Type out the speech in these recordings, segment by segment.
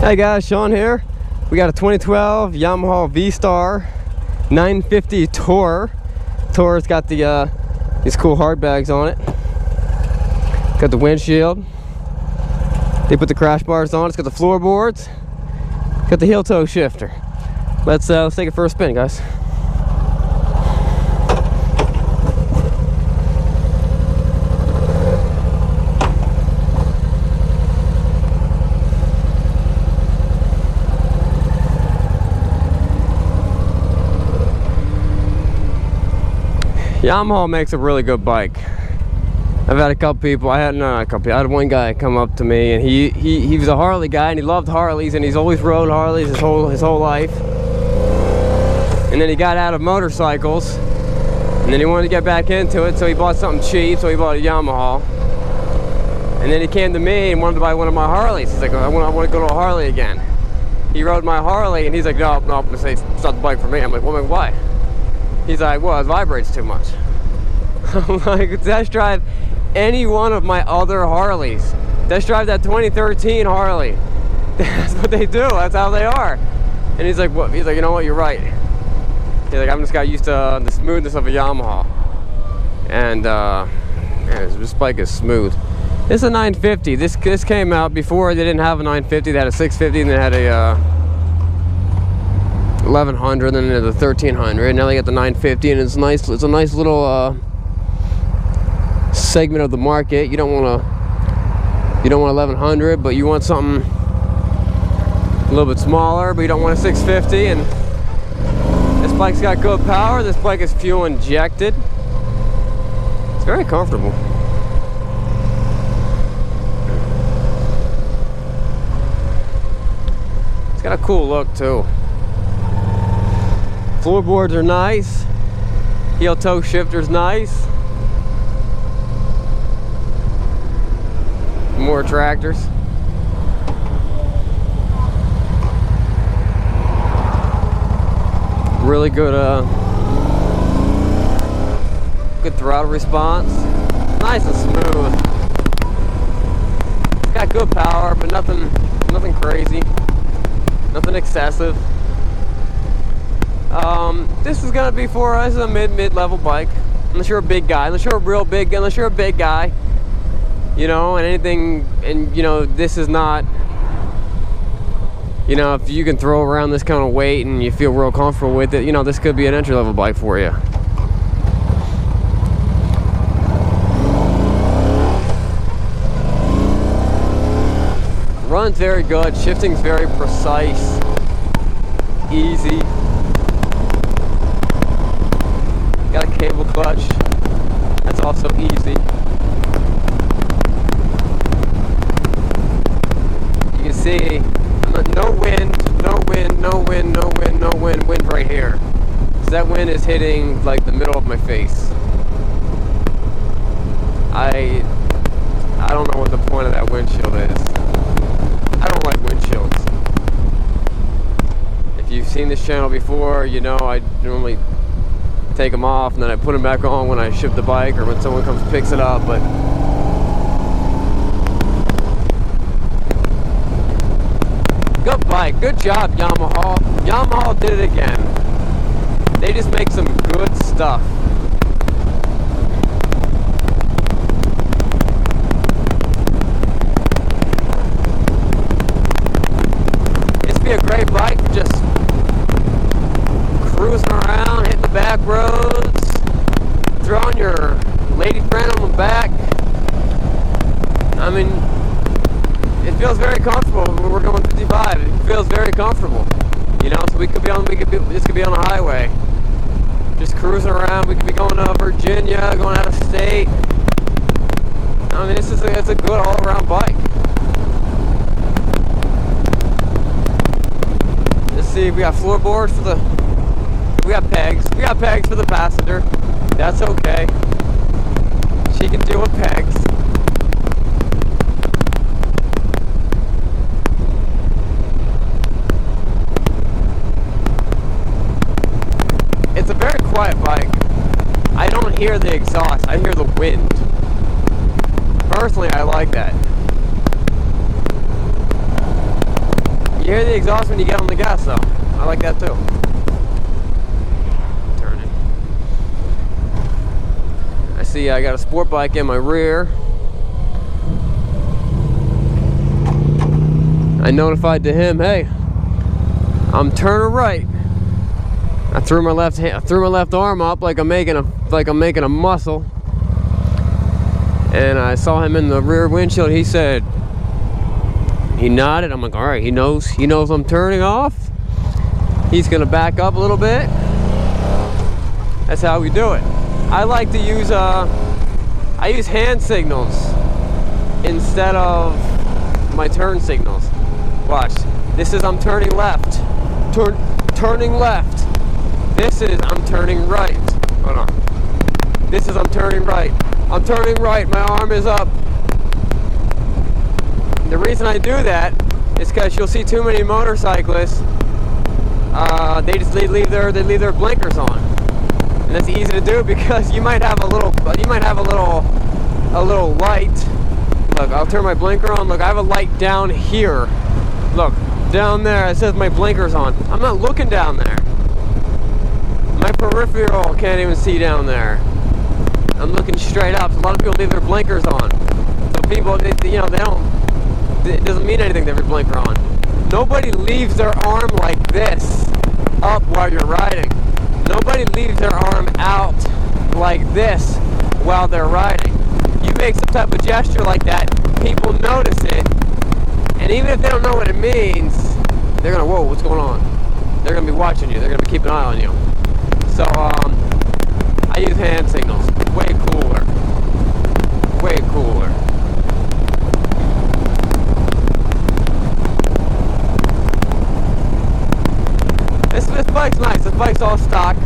Hey guys, Sean here. We got a 2012 Yamaha V-Star 950 Tour. Tour's got the these cool hard bags on it. Got the windshield. They put the crash bars on. It's got the floorboards. Got the heel toe shifter. Let's take it for a spin, guys. Yamaha makes a really good bike. I've had a couple people, I had one guy come up to me, and he was a Harley guy, and he loved Harleys, and he's always rode Harleys his whole life. And then he got out of motorcycles, and then he wanted to get back into it, so he bought something cheap, so he bought a Yamaha. And then he came to me and wanted to buy one of my Harleys. He's like, I want to go to a Harley again. He rode my Harley, and he's like, no, it's not the bike for me. I'm like, well, why? He's like, well, it vibrates too much. I'm like, test drive any one of my other Harleys. Test drive that 2013 Harley. That's what they do. That's how they are. And he's like, what? He's like, you know what? You're right. He's like, I'm just got used to the smoothness of a Yamaha. And man, this bike is smooth. This is a 950. This came out before they didn't have a 950. They had a 650, and they had a 1100, and then the 1300. Now they got the 950, and it's nice. It's a nice little segment of the market. You don't want 1100, but you want something a little bit smaller, but you don't want a 650. And this bike's got good power. This bike is fuel injected. It's very comfortable. It's got a cool look too. Floorboards are nice. Heel toe shifter's nice. More tractors. Really good good throttle response. Nice and smooth. It's got good power, but nothing crazy. Nothing excessive. This is gonna be for us a mid-level bike. Unless you're a big guy, unless you're a big guy, you know, and anything, and you know, this is not, you know, if you can throw around this kind of weight and you feel real comfortable with it, you know, this could be an entry-level bike for you. Runs very good, shifting's very precise, easy. Got a cable clutch, that's also easy. You can see no wind right here. So that wind is hitting like the middle of my face. I don't know what the point of that windshield is. I don't like windshields. If you've seen this channel before, you know I normally take them off and then I put them back on when I ship the bike or when someone comes and picks it up, but good bike, good job Yamaha. Yamaha did it again. They just make some good stuff. This would be a great bike for just cruising around, hitting the back roads, throwing your lady friend on the back. I mean, it feels very comfortable. We're going 55. It feels very comfortable. You know, so this could be on a highway, just cruising around. We could be going to Virginia, going out of state. I mean, it's a good all-around bike. Let's see, we got floorboards for the. We got pegs. We got pegs for the passenger. That's okay. She can deal with pegs. It's a very quiet bike. I don't hear the exhaust. I hear the wind. Personally, I like that. You hear the exhaust when you get on the gas though. I like that too. Turn it. I see I got a sport bike in my rear. I notified to him, hey, I'm turning right. I threw my left arm up like I'm making a muscle. And I saw him in the rear windshield. He said, he nodded. I'm like, all right, he knows I'm turning off. He's gonna back up a little bit. That's how we do it. I like to use I use hand signals instead of my turn signals. Watch. This is I'm turning left. Turning left. This is I'm turning right. Hold on. This is I'm turning right. I'm turning right. My arm is up. The reason I do that is because you'll see too many motorcyclists. They leave their blinkers on, and that's easy to do because you might have a little light. Look, I'll turn my blinker on. Look, I have a light down here. Look, down there. It says my blinker's on. I'm not looking down there. My peripheral can't even see down there. I'm looking straight up. So a lot of people leave their blinkers on. So people, they don't. It doesn't mean anything to have your blinker on. Nobody leaves their arm like this up while you're riding. Nobody leaves their arm out like this while they're riding. You make some type of gesture like that, people notice it, and even if they don't know what it means, they're gonna, whoa, what's going on? They're gonna be watching you. They're gonna be keeping an eye on you. So I use hand signals. Way cooler. Way cooler. This bike's nice. This bike's all stock.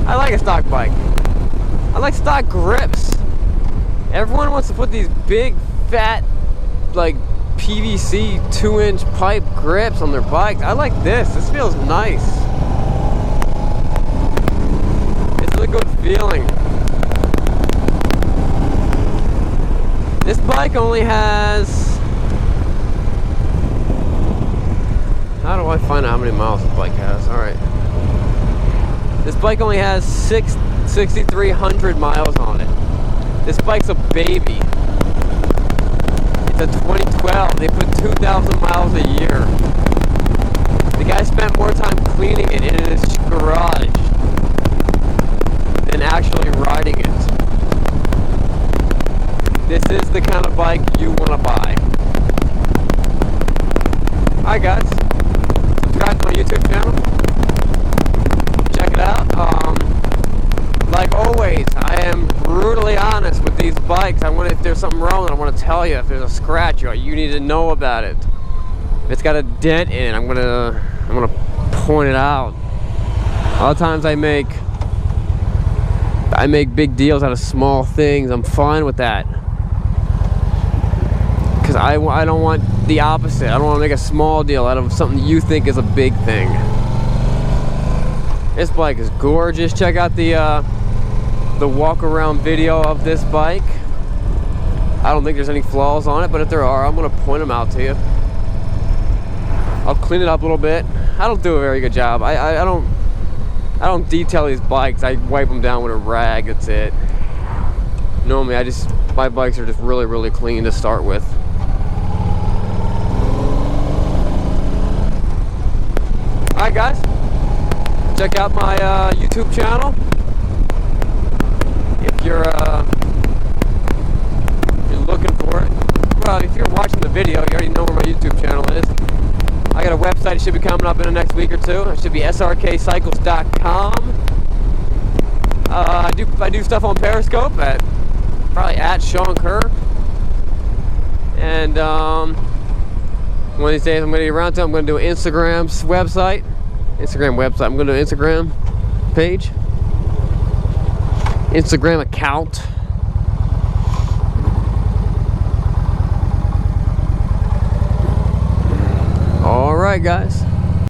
I like a stock bike. I like stock grips. Everyone wants to put these big, fat, like PVC 2-inch pipe grips on their bikes. I like this. This feels nice. It's a good feeling. This bike only has... How do I find out how many miles this bike has? Alright. This bike only has 6,300 miles on it. This bike's a baby. It's a 2012. They put 2,000 miles a year. The guy spent more time cleaning it in his garage than actually riding it. This is the kind of bike you want to buy. Alright guys, subscribe to my YouTube channel. Check it out. Like always, I am brutally honest with these bikes. If there's something wrong, I want to tell you. If there's a scratch, you need to know about it. If it's got a dent in it, I'm gonna point it out. A lot of times I make big deals out of small things. I'm fine with that. Because I don't want the opposite. I don't want to make a small deal out of something you think is a big thing. This bike is gorgeous. Check out the walk around video of this bike. I don't think there's any flaws on it, but if there are, I'm going to point them out to you. I'll clean it up a little bit. I don't do a very good job. I don't detail these bikes. I wipe them down with a rag. That's it. Normally, my bikes are just really, really clean to start with. Alright guys, check out my YouTube channel. If you're looking for it. Well, if you're watching the video, you already know where my YouTube channel is. I got a website. It should be coming up in the next week or two. It should be Srkcycles.com. I do stuff on Periscope at probably at Sean Kerr. And one of these days I'm going to get around to it. I'm going to do an Instagram's website. I'm going to do an Instagram page. Instagram account. Alright guys.